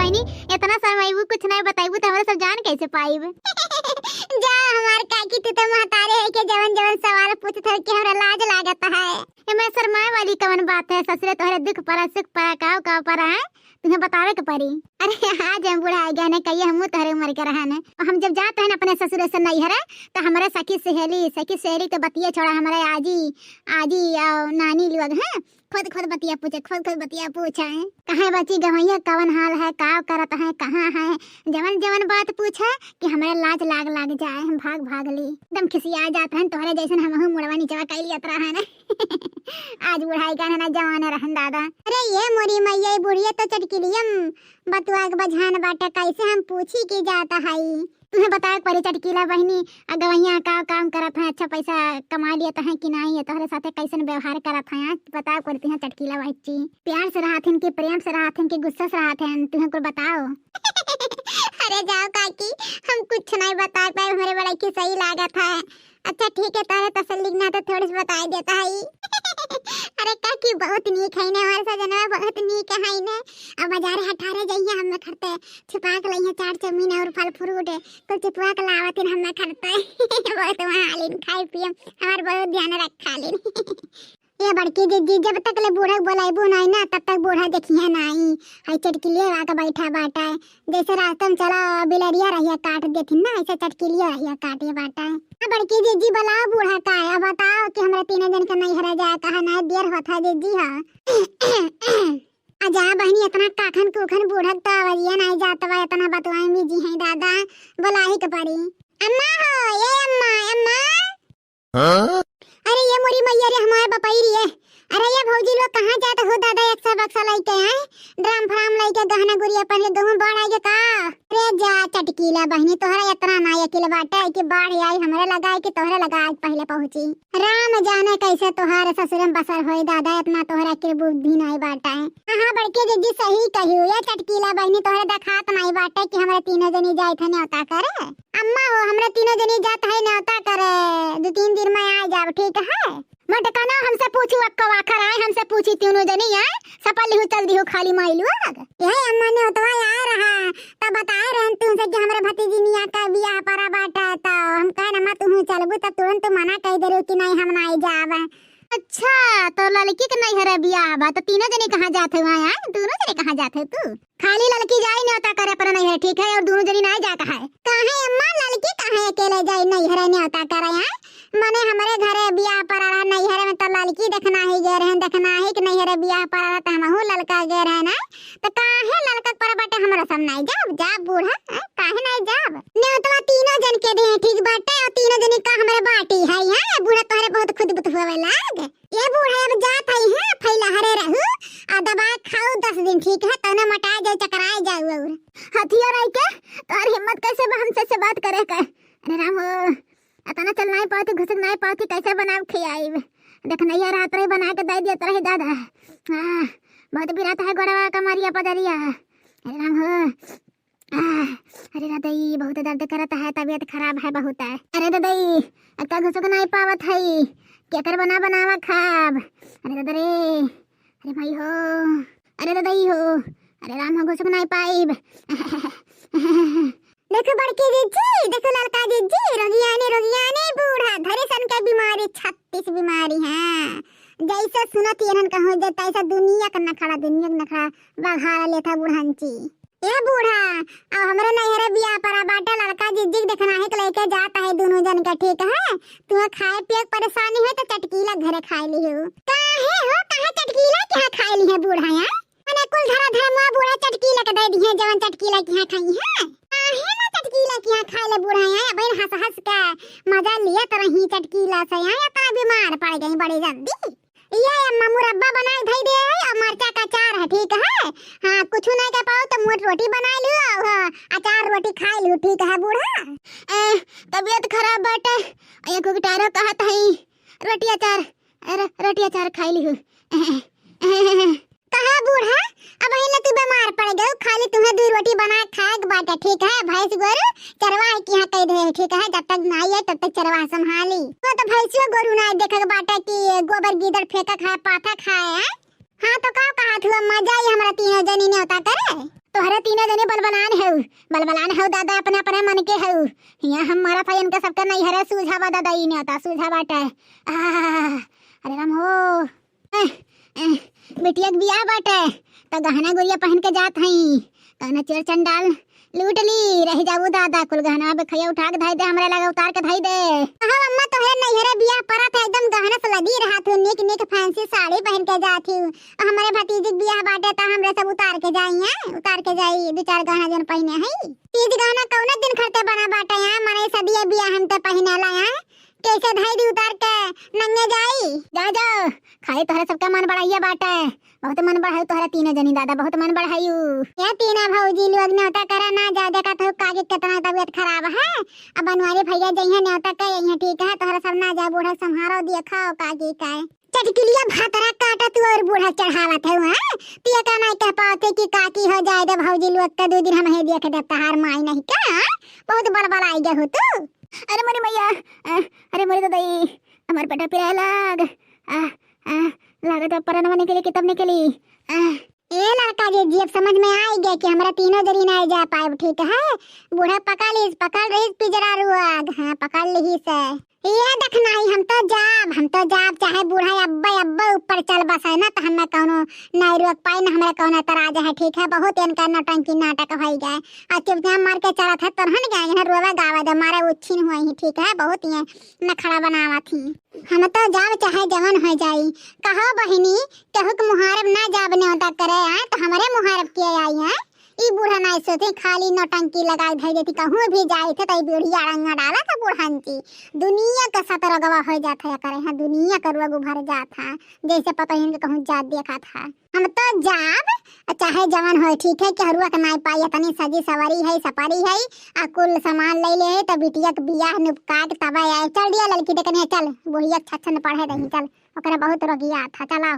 बहनी इतना शर्माइबू कुछ नहीं बताइबू तो हमरा सब जान कैसे पाइब। जा हमार काकी तू तो महतारे है के जवन जवन सवाल पूछत है कि हमरा लाज लागत है। मैं शर्माए वाली कवन बात है, ससुरे तोहरे दुख परा सुख परा काव परा है तुम्हें बतावे के पड़ी। अरे आज हम बूढ़ा आ गया ने कहिए हम तोहरे उम्र के रहन और हम जब जाते हैं अपने ससुरे से नहीं हरे तो हमारे सखी सहेली के बतिया छोड़ा हमारे आजी और नानी लोग हैं खुद बतिया पूछे कहाँ बची गवैया कवन हाल है काव करत है कहाँ है जवन बात पूछे कि हमारे लाज लाग जाए हम भाग ली एकदम खिसिया जाते हैं तोहरे जैसन हम मुड़वा नीचवा कैली यात्रा है ना। आज बुढ़ाई का ना जवान रहन दादा। अरे ये मोरी मैया बुढ़िया तो चटकिलियम बतुआ के बझान बाटा कैसे हम पूछी के जाता है। तुम्हें बताया परी चटकीला बहनी अगवैया काम करत है अच्छा पैसा कमा लिया है कि नहीं है तोहरे साथे कैसन व्यवहार करत है बताओ करती है चटकीला बच्ची प्यार से रहत कि प्रेम से रहत कि गुस्सा से रहत है तुम्हें को बताओ। अरे जाओ काकी हम कुछ नहीं बता पाए हमारे बड़ा की सही लागत है। अच्छा ठीक है तारे तसल्ली ना तो थोड़ी सी बता देता है। अरे काकी बहुत नीक है ने हमारे सजना बहुत नीक है ने अब बाजार हटारे जाइए हम खरते छिपा के लइए चार चमीन और फल फ्रूट तो छिपा के लावतिन हम खरते बहुत वहां आलिन खाई पियम हमार बहुत ध्यान रखा लेन। ये बड़की दीदी जब तक ले बूढ़ा बोलाइबू नहीं ना तब तक बूढ़ा देखिए नहीं है चटकिलिया आके बैठा बाटा है जैसे रास्ते में चला बिलरिया रहिया काट देथिन ना ऐसे चटकिलिया रहिया काटे बाटा है। बड़की दीदी बुलाओ बूढ़ा का है अब बताओ कि हमरा तीनों जन का नहीं हरा जाए कहा ना देर होता दीदी हां आजा बहनी इतना काखन कुखन बूढ़ा तो आवाजिया नहीं जाता इतना बतवाएं भी जी है दादा बुला ही के पड़ी। अम्मा हो ये अम्मा हां अरे ये मोरी मैया रे हमारे बपाई रे। अरे ये भौजी लोग कहां जाते हो दादा एक सा बक्सा लेके हैं ड्रम फ्राम लेके गहना गुड़िया पहले दोनों बाढ़ आएगे का। अरे जा चटकीला बहनी तोहरा इतना ना यकील बाटा है कि बाढ़ आई हमरे लगा है कि तोहरे लगा आज पहले पहुंची। राम जाने कैसे तोहरे ससुर में बसर होई दादा इतना तोहरा के बुद्धि नहीं बाटा है। हां बड़के दीदी सही कही या चटकीला बहनी तोहरे दिखात नहीं बाटा कि हमरे तीनों जनी जाए थे न्योता करे। अम्मा हो हमरे तीनों जनी जात है न्योता करे 2-3 दिन में आ जाओ ठीक है। मटकाना हमसे पूछू अक्का वाखर आए हमसे पूछी तीनों जनी आए सपल लिहु चल दिहो खाली माइलू ये अम्मा ने उतवा आ रहा तब बताए रहन तुमसे कि हमरे भतीजी निया का बियाह परा बाटा तो हम कहे ना मत तू चलबू तब तुरंत मना कह दे रही कि नहीं हम नहीं जावे। अच्छा तो लड़की के नहीं हरे बियाह बा तो तीनों जने कहां जाते हुआ यार दोनों जने कहां जाते तू खाली लड़की जाई न्योता करे पर नहीं है ठीक है और दोनों जने नहीं जाता है। काहे अम्मा लड़की काहे अकेले जाई नहीं हरे न्योता करे हैं मने हमारे घरे बियाह पर रहा नहीं हरे में तो लड़की देखना ही गए रहे देखना है कि नहीं हरे बियाह पर रहा तो हमहू लड़का गए रहे ना तो काहे लड़का पर बाटे हमरा सब नहीं जा बूढ़ा काहे नहीं जाब न्योता तीनों जन के दे ठीक बाटे और तीनों जनी का हमरे बाटी है हां बूढ़ा तोहरे बहुत खुद बुत होवे लाग ये बूढ़ा अब जात है हां फैला हरे रहू आ दवा खाओ 10 दिन ठीक है तो ना मटा जाए चकराए जाऊ और हथियार आई के तार हिम्मत कैसे हमसे से बात करे का। अरे राम अतना चल नहीं पाती घुसक नहीं पाती कैसे बनाव खियाई देख नहीं रात रे बना के दे दिया तरह दादा बहुत भी रात है गोड़वा कमरिया पदरिया। अरे राम अरे दादाई बहुत दर्द करता है तबीयत खराब है बहुत है। अरे दादाई अक्का घुसक नहीं पावत है क्या कर बनावा खाब। अरे दादा रे अरे भाई हो अरे दादाई हो अरे राम हो घुसक नहीं पाइब। देखो बड़की दीदी देखो लड़का दीदी रोगियाने बूढ़ा धरे सन के बीमारी 36 बीमारी है जैसे सुनत यहन कहूं देता ऐसा दुनिया का नखड़ा बघारा लेता बूढ़ांची ये बूढ़ा अब हमरे नहरे बियाह पर बाटा लड़का जिज्जिक देखना है कि लेके जाता है दोनों जन का ठीक है। तुम्हें खाए पिए परेशानी है तो चटकीला घरे खाए लियो काहे चटकीला क्या खाए ली है बूढ़ा यार मैंने कुल धरा बूढ़ा चटकीला के दे दी है जवन चटकीला की खाई है काहे ना चटकीला की खाए ले बूढ़ा यार बहन हंस के मजा लिया तो रही चटकीला से यार इतना बीमार पड़ गई बड़ी जल्दी। ये अम्मा मुरब्बा बनाए धई दे और मरचा का अचार है ठीक है। हां कुछ नहीं कर पाओ तो मोट रोटी बना लियो अचार रोटी खा लियो ठीक है बूढ़ा। तबीयत खराब बाटे ये को गिटार कहत है रोटी अचार खा लियो कहा बूढ़ा अब अहिले तू बीमार पड़ गयो खाली तुम्हें 2 रोटी बना खाए बाटे ठीक है। भैंस गोरु चरवाहे की यहाँ कह दे ठीक है जब तक नहीं है तब तक चरवाहा संभाली तो भैंसियो गोरु ना देखे बाटे कि गोबर गीदड़ फेंका खाए पाथा खाए। हाँ तो का कहा थुआ मजा ही हमरा तीनों जनी ने होता करे तोहरे तीनों जने बलबलान हो दादा, अपने अपने मन के हो। यहाँ हमारा था इनका सबका नहीं हरे सूझावा दादा, ही नहीं होता सूझा बाटे। अरे राम हो, बेटिया के बियाह बाटे तो गहना गुड़िया पहन के जात हई, कहना चोर चंडाल लूट ली रह जाऊ दादा, कुल गहना बेखैया उठा के धाई दे, हमरा लगा उतार के धाई दे। हाँ अम्मा तोहरे नैहरे बियाह परत है, एकदम गहना से लगी रहा थी, निक निक फैंसी साड़ी पहन के जाती हूँ। हमारे भतीजे बियाह बाटे तो हमरे सब उतार के जाई 2-4 गहना जन पहने है। तीज गहना कौन दिन खरते बना बाटे यहाँ, मने सदिया बियाह हम तो पहने ला यहाँ, कैसे धाई दी उतार के नंगे जाई। जाओ खाए तोहरा सबका मन बढ़ाइया बाटे, बहुत मन बढ़ाई तोहरा तीनों जनी दादा, बहुत मन बढ़ायू। क्या तीना भौजी लोग न्योता करा ना जा, देखा तो कागे कितना तबीयत खराब है। अब बनवारी भैया जइहा न्योता के यहीं ठीक है, तोहरा सब ना जा, बूढ़ा संहारो दिया खाओ कागे का चटकिलिया भातरा काटा तू और बूढ़ा चढ़ावत है वहां, तिया का नहीं कह पाते कि काकी हो जाए दे भौजी लोग के 2 दिन हम हे देख दे तहार माई नहीं का, बहुत बड़बड़ आई गए हो तू। अरे मोरी मैया, अरे मोरी दादाई, हमारे पेटा पिराए लागत परनवा निकली कि तब निकली। ए लड़का जी अब समझ में आई गया कि हमारा तीनों जरी नहीं जा पाए, ठीक है। बूढ़ा पकड़ रही पिजरा रुआग, हाँ पकड़ ली से ये देखना ही, हम तो जाब चाहे बूढ़ा अब्बा ऊपर चल बस है ना, तो हमें कौनो नहीं रोक पाई ना, हमारे कौनो तराज है, ठीक है। बहुत इनका नौटंकी नाटक हो गए, और चुपचाप मार के चला था तरहन गए यहाँ रोवा गावा दे मारे उच्छिन हुई ही, ठीक है। बहुत ये नखड़ा बनावा थी, हम तो जाब चाहे जवन हो जाई। कहो बहिनी कहू के मुहारब ना जाब न्योता करे आए तो हमारे मुहारब किए आई है। ई बूढ़ा नहीं सोचे खाली नौटंकी लगा धई देती, कहूँ भी जाए थे तो बुढ़िया रंगा डाला था बूढ़ांची, दुनिया का सतर गवा हो जाता है करे, हाँ दुनिया का रोग उभर जाता, जैसे पता ही कहूँ जात देखा था। हम तो जाब चाहे जवन हो, ठीक है। कहरुआ के नहीं पाई तनी सजी सवारी है सपारी है, आ कुल सामान ले ले तो बिटिया के बियाह निपका के तब आए चल दिया लड़की देखने, चल बुढ़िया छछन पढ़े रही, चल ओकरा बहुत रोगिया था, चलाओ।